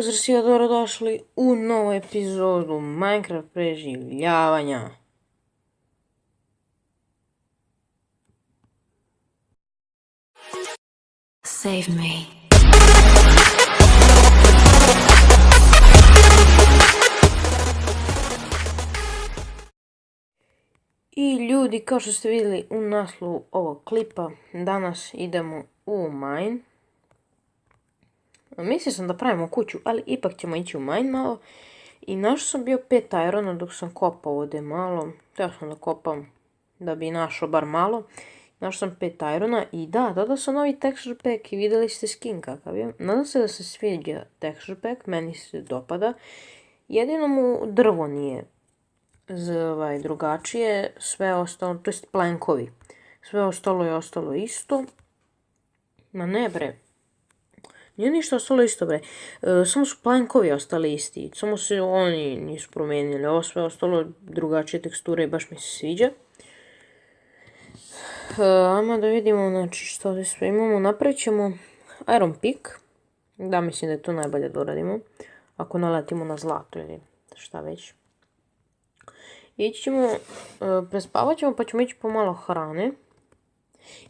Pozdrav svima, dobrodošli u novu epizodu Minecraft preživljavanja. Save me. I ljudi, kao što ste vidjeli u naslovu ovog klipa, danas idemo u mine. Mislio sam da pravimo kuću, ali ipak ćemo ići u mine malo. I našao sam bio 5 irona dok sam kopao ovdje malo. Htio sam da kopam da bi našao bar malo. Našao sam 5 irona i da, dodao sam novi texture pack i vidjeli ste skin kakav je. Nadam se da se sviđa texture pack, meni se dopada. Jedino mu drvo nije drugačije, sve ostalo, to jest plankovi. Sve ostalo je ostalo isto. Ma ne bre. Nije ništa ostalo isto bre. Samo su plankovi ostali isti. Samo se oni nisu promijenili. Ovo sve ostalo drugačije teksture i baš mi se sviđa. Ajmo da vidimo znači što ovdje sve imamo. Napravit ćemo iron pick. Da, mislim da je to najbolje da uradimo. Ako naletimo na zlato ili šta već. Ići ćemo, prespavat ćemo pa ćemo ići po malo hrane.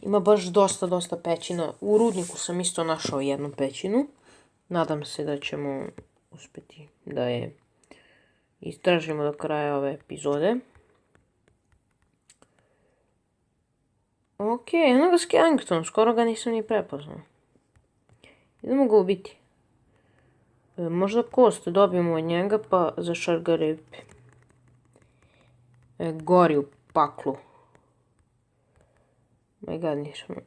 Ima baš dosta pećina. U rudniku sam isto našao jednu pećinu. Nadam se da ćemo uspjeti da je istražimo do kraja ove epizode. Ok, eno ga Skellington, skoro ga nisam ni prepoznao. Idemo ga ubiti. Možda kost dobijemo od njega pa za šargarip. Gori u paklu. My god,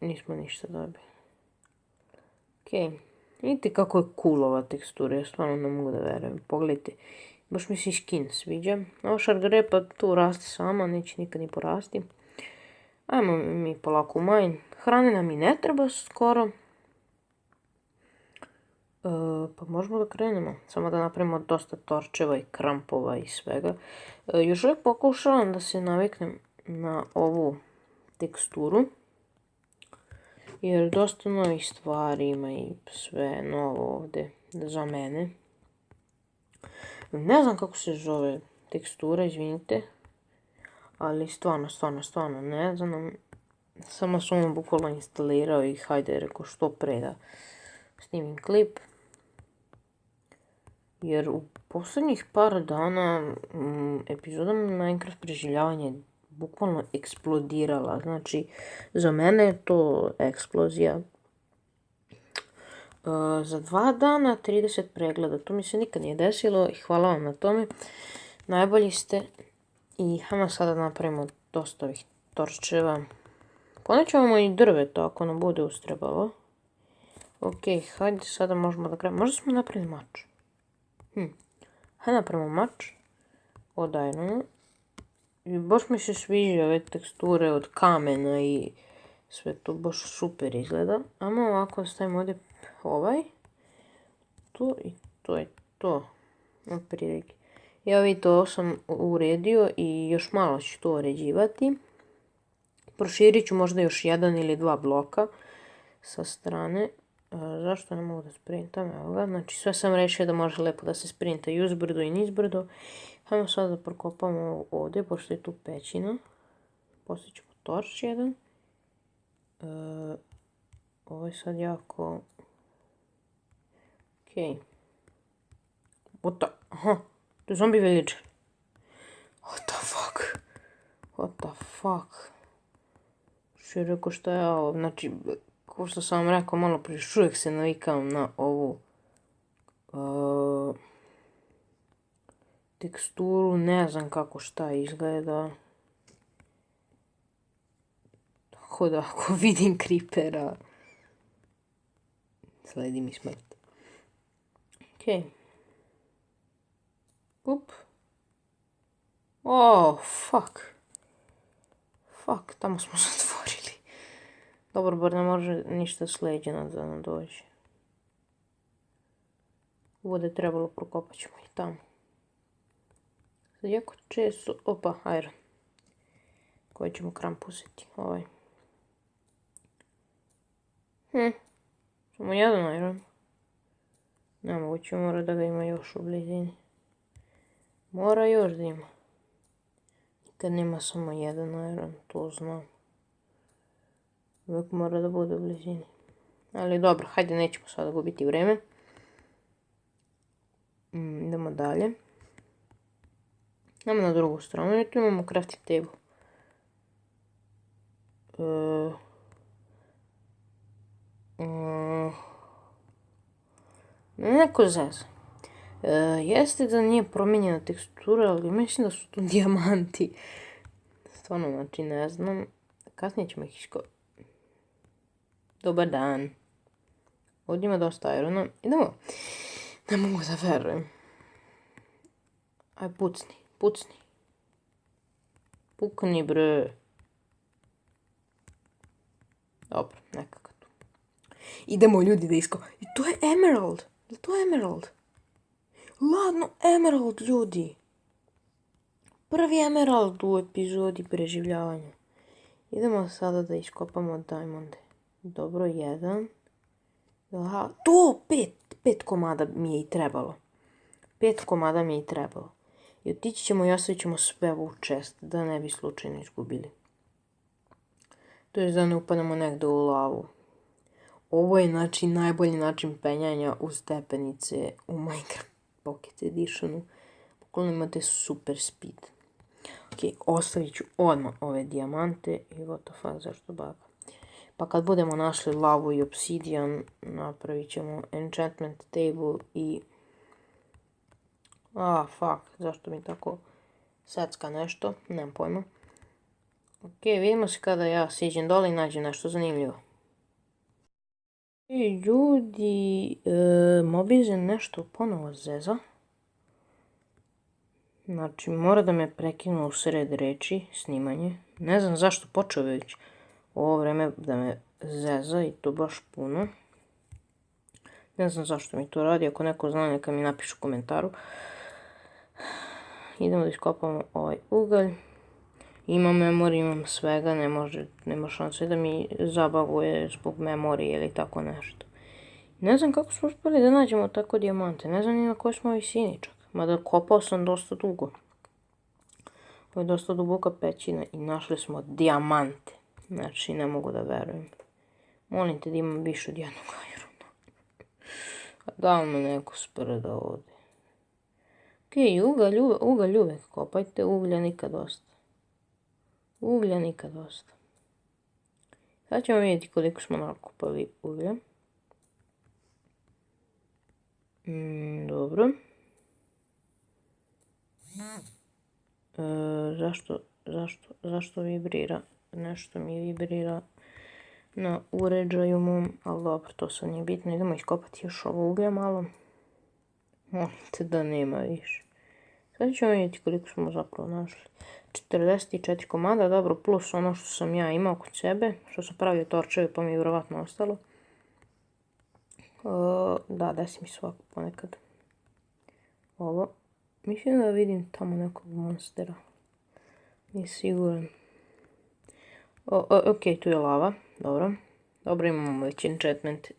nismo ništa dobili. Ok, vidite kako je cool ova tekstura, ja stvarno ne mogu da verujem. Pogledajte, baš mi se skin sviđa. Ovo šargarepa tu raste sama, neće nikad ni porasti. Ajmo mi polako u mine. Hrane nam i ne treba skoro. Pa možemo da krenemo. Samo da napravimo dosta torčeva i krampova i svega. Još uvijek pokušavam da se naviknem na ovu teksturu. Jer dosta novih stvari ima i sve novo ovdje za mene. Ne znam kako se zove tekstura, izvinite. Ali stvarno ne znam. Samo sam vam bukvalno instalirao i hajde rekao što pre da snimim klip. Jer u posljednjih par dana epizoda Minecraft preživljavanja je bukvalno eksplodirala. Znači, za mene je to eksplozija. Za 2 dana 30 pregleda. To mi se nikad nije desilo i hvala vam na tome. Najbolji ste. I hajmo sada napravimo dosta ovih torčeva. Ponećemo i drveto ako nam bude ustrebalo. Ok, hajde sada možemo da krenemo. Možda smo napravili mač. Hajde napravimo mač. Od irona. I baš mi se sviđa ove teksture od kamena i sve to baš super izgleda. Ajmo ovako stavimo ovdje ovaj. Tu i to je to. Prilike. Ja vidite, ovo sam uredio i još malo ću to uređivati. Proširit ću možda još 1 ili 2 bloka sa strane. Zašto ne mogu da sprintam? Evo ga. Znači sve sam rešio da može lepo da se sprinta i uzbrdo i nizbrdo. Hajmo sad da prokopamo ovdje, pošto je tu pećina. Poslije ćemo torč jedan. Ovo je sad jako... Ok. Aha. To je zombie villager. What the fuck? Što je rekao što je ovo? Znači, kao što sam vam rekao malo prije, uvijek se navikam na ovu teksturu. Ne znam kako šta izgleda. Tako da ako vidim creepera, sledi mi smrt. Ok. Up. Oh, fuck. Fuck, tamo smo zatvorili. Dobro, bar ne može ništa sleđena da nam dođe. Vode trebalo, prokopat ćemo i tamo. Sad jako često, opa, iron. Koji ćemo kramp uzeti, ovaj. Samo jedan iron. Nemoguće, mora da ga ima još u blizini. Mora još da ima. Kad nema samo jedan iron, to znam. Uvijek mora da bude u blizini. Ali dobro, hajde, nećemo sada gubiti vreme. Idemo dalje. Idemo na drugu stranu i tu imamo crafting table. Neko zeza. Jeste da nije promijenjena tekstura, ali mislim da su tu dijamanti. Stvarno, znači ne znam. Kasnije ćemo ih Dobar dan. Ovdje ima dosta irona. Idemo. Ne mogu da verujem. Aj, pucni, pucni. Pukni, bre. Dobro, nekako tu. Idemo, ljudi, da I to je emerald. To je emerald. Ladno emerald, ljudi. Prvi emerald u epizodi preživljavanja. Idemo sada da iskopamo diamonde. Dobro, 1. To, 5 komada mi je i trebalo. 5 komada mi je i trebalo. I otići ćemo i ostavit ćemo sve u chest, da ne bi slučajno izgubili. To je da ne upademo negdje u lavu. Ovo je znači najbolji način penjanja uz stepenice u Minecraft Pocket Editionu. Bukvalno imate super speed. Ok, ostavit ću odmah ove dijamante i what the fuck, zašto baga. Pa kad budemo našli lavu i obsidian, napravit ćemo enchantment table i... fuck, zašto mi tako secka nešto, nemam pojma. Ok, vidimo se kada ja siđem dole i nađem nešto zanimljivo. Ljudi, Mobizen nešto ponovo zeza. Znači, mora da me prekinu u sred reči, snimanje. Ne znam zašto počeo već ovo vreme da me zeza i to baš puno. Ne znam zašto mi to radi, ako neko zna neka mi napiše u komentaru. Idemo da iskopamo ovaj ugalj. Imam memoriju, imam svega, nema šanse da mi zabaguje zbog memorije ili tako nešto. Ne znam kako smo uspjeli da nađemo tako dijamante, ne znam ni na kojoj smo visini čak. Mada kopao sam dosta dugo. Ovo je dosta duboka pećina i našli smo dijamante. Znači, ne mogu da verujem. Molim te da imam više od jednog irona. A da me neko sprda ovdje. Ok, ugalj uvek kopajte, uglja nikad dosta. Uglja nikad dosta. Sad ćemo vidjeti koliko smo nakopali uglja. Dobro. Zašto vibrira? Nešto mi vibrira na uređaju mom, ali dobro, to sad nije bitno. Idemo iskopati još ovo uglja malo. Molite da nema više. Sad ćemo vidjeti koliko smo zapravo našli. 44 komada, dobro, plus ono što sam ja imao kod sebe, što sam pravio torčeve pa mi je vjerovatno ostalo. Da, desi mi svako ponekad. Ovo. Mislim da vidim tamo nekog monstera. Nije siguran. Ok, tu je lava, dobro. Dobro, imamo već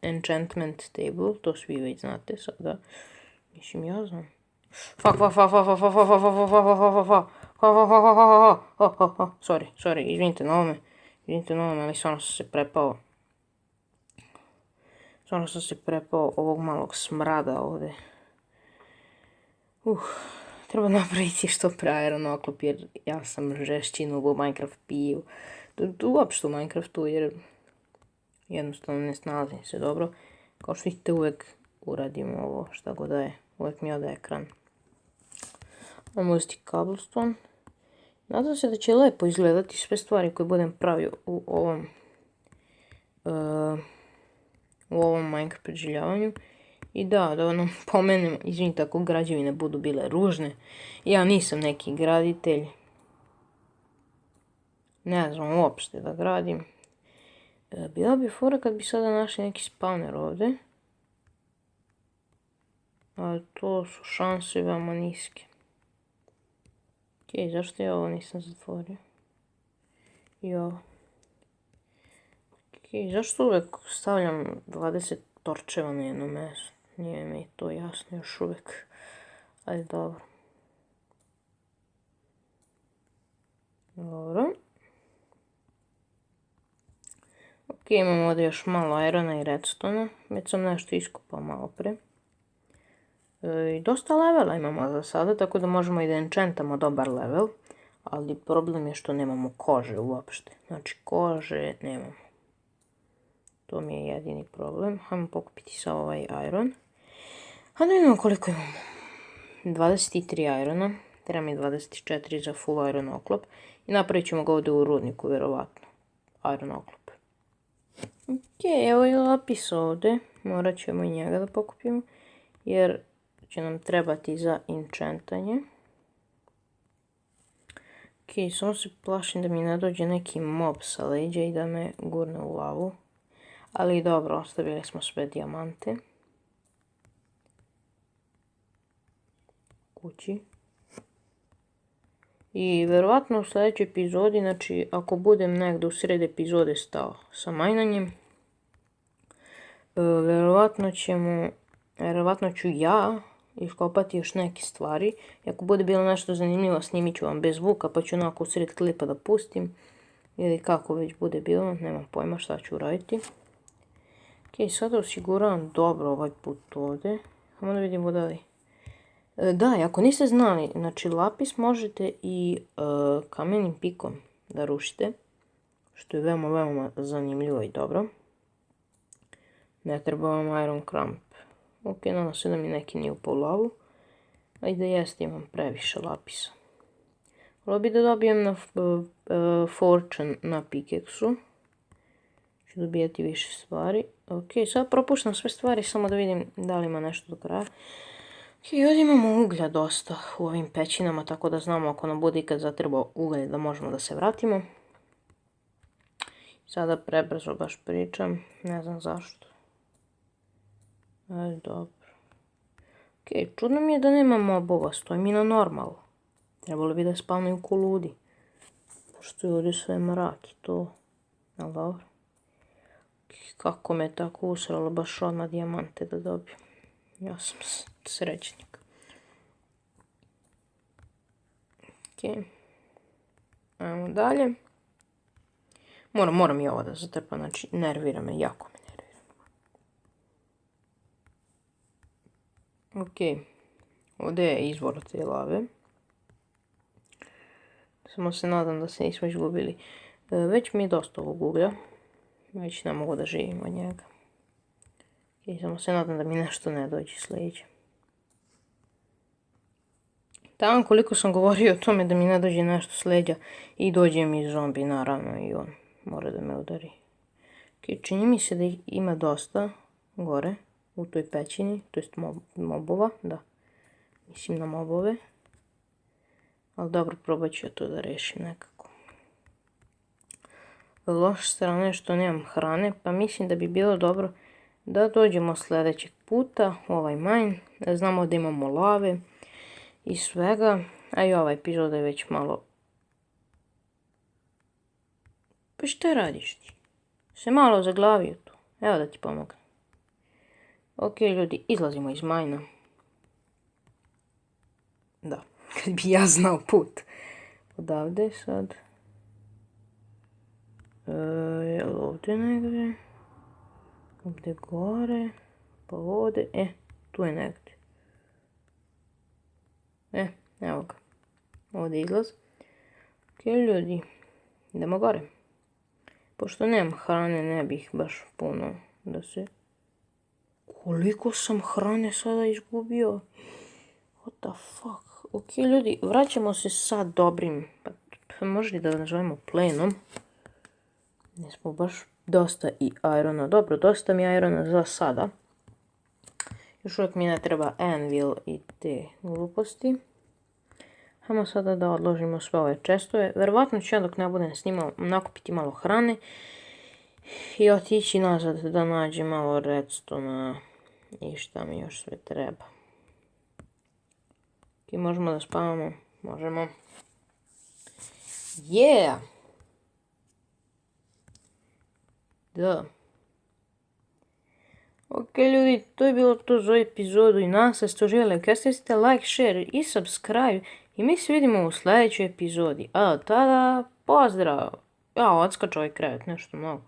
enchantment table, to svi već znate sada. Mislim, ja znam. Sorry, izvinite na ovome, ali stvarno sam se prepao. Stvarno sam se prepao ovog malog smrada ovdje. Treba napraviti što pre iron oklop jer ja sam žešći noob u Minecraft piju. Uopšte u Minecraftu jer jednostavno ne snalazim se dobro. Kao što vidite uvijek uradim ovo šta god da je. Uvijek mi ode ekran. Ajmo uzeti cobblestone. Nadam se da će lepo izgledati sve stvari koje budem pravio u ovom Minecraft preživljavanju. I da ono pomenem, izvinite ako građevine budu bile ružne. Ja nisam neki graditelj. Ne znam uopšte da gradim. Bila bi fora kad bi sada našli neki spawner ovdje. Ali to su šanse veoma niske. Ok, zašto ja ovo nisam zatvorio? I ovo. Ok, zašto uvijek stavljam 20 torčeva na jedno mjesto? Nije mi to jasno još uvijek. Ali dobro. Dobro. Ok, imamo ovdje još malo irona i redstona. Već sam nešto iskopao malo pre. I dosta levela imamo za sada, tako da možemo i da enchantamo dobar level. Ali problem je što nemamo kože uopšte. Znači kože nemamo. To mi je jedini problem. Hajmo pokupiti sa ovaj iron. A da vidimo koliko imamo. 23 irona. Treba mi 24 za full iron oklop. I napravit ćemo ga ovdje u rudniku, vjerovatno. Iron oklop. Ok, evo je lapis ovdje. Morat ćemo i njega da pokupimo. Jer će nam trebati za enchantanje. Ok, samo se plašim da mi ne dođe neki mob sa leđa i da me gurne u lavu. Ali dobro, ostavili smo sve dijamante. Kući. I vjerovatno u sljedećoj epizodi, znači ako budem negdje u sred epizode stao sa majnanjem, vjerovatno ću ja iskopati još neke stvari. I ako bude bilo nešto zanimljivo, snimit ću vam bez zvuka, pa ću onako u sred klipa da pustim. Ili kako već bude bilo, nemam pojma šta ću raditi. Ok, sada osiguravam dobro ovaj put ovdje. Samo da vidimo da li... Da, ako niste znali, znači lapis možete i kamenim pikom da rušite. Što je veoma, veoma zanimljivo i dobro. Ne treba vam iron cramp. Ok, nadam se da mi neki nije upao u lavu. Ajde jeste, imam previše lapisa. Volio bi da dobijem na fortune na pickaxe-u. Ću dobijati više stvari. Ok, sad propuštam sve stvari samo da vidim da li ima nešto do kraja. Ok, ovdje imamo uglja dosta u ovim pećinama, tako da znamo ako nam bude ikad zatrebao ugalj da možemo da se vratimo. Sada prebrzo baš pričam, ne znam zašto. Ali dobro. Ok, čudno mi je da nema mobova, stoji mi na normalu. Trebalo bi da spavnaju ko ludi. Pošto je ovdje sve mrak i to. Ali dobro. Kako me tako usralo baš odmah dijamante da dobijem. Ja sam srećnik. Ok. Ajmo dalje. Moram i ovo da zatrpam, znači nervira me, jako me nervira. Ok. Ovdje je izvor te lave. Samo se nadam da se nismo izgubili. Već mi je dosta ovog uglja. Već ne mogu da živim od njega. I samo se nadam da mi nešto ne dođe s leđa. Tamo koliko sam govorio o tome da mi ne dođe nešto s leđa i dođe mi zombi naravno i on mora da me udari. Ok, čini mi se da ih ima dosta gore u toj pećini, to jest mobova, da. Mislim na mobove. Ali dobro, probat ću ja to da rešim nekako. Loša strana je što nemam hrane, pa mislim da bi bilo dobro da dođemo sljedećeg puta u ovaj mine. Znamo da imamo lave i svega, a i ova epizoda je već malo... Pa šta radiš ti? Se malo zaglavio tu. Evo da ti pomogam. Ok ljudi, izlazimo iz majna. Da, kad bi ja znao put. Odavde sad. Je li ovdje negdje? Ovdje gore. Pa ovdje. Tu je negdje. Evo ga. Ovdje izlaz. Ok ljudi, idemo gore. Pošto nemam hrane, ne bih baš puno da se... Koliko sam hrane sada izgubio? What the fuck? Ok ljudi, vraćamo se sa dobrim, pa možda da nazovemo plenom. Ne smo baš dosta i irona. Dobro, dosta mi irona za sada. Još uvijek mi ne treba anvil i te gluposti. Hajmo sada da odložimo sve ove chestove. Verovatno ću ja dok ne budem snimao nakupiti malo hrane. I otići nazad da nađem malo redstona i šta mi još sve treba. Ok, možemo da spavamo. Možemo. Yeah! Da. Ok ljudi, to je bilo to za epizodu i nadam se ste uživjeli. Kad ste like, share i subscribe i mi se vidimo u sljedećoj epizodi. A tada, pozdrav! Ja odskaču ovaj krevet, nešto malo.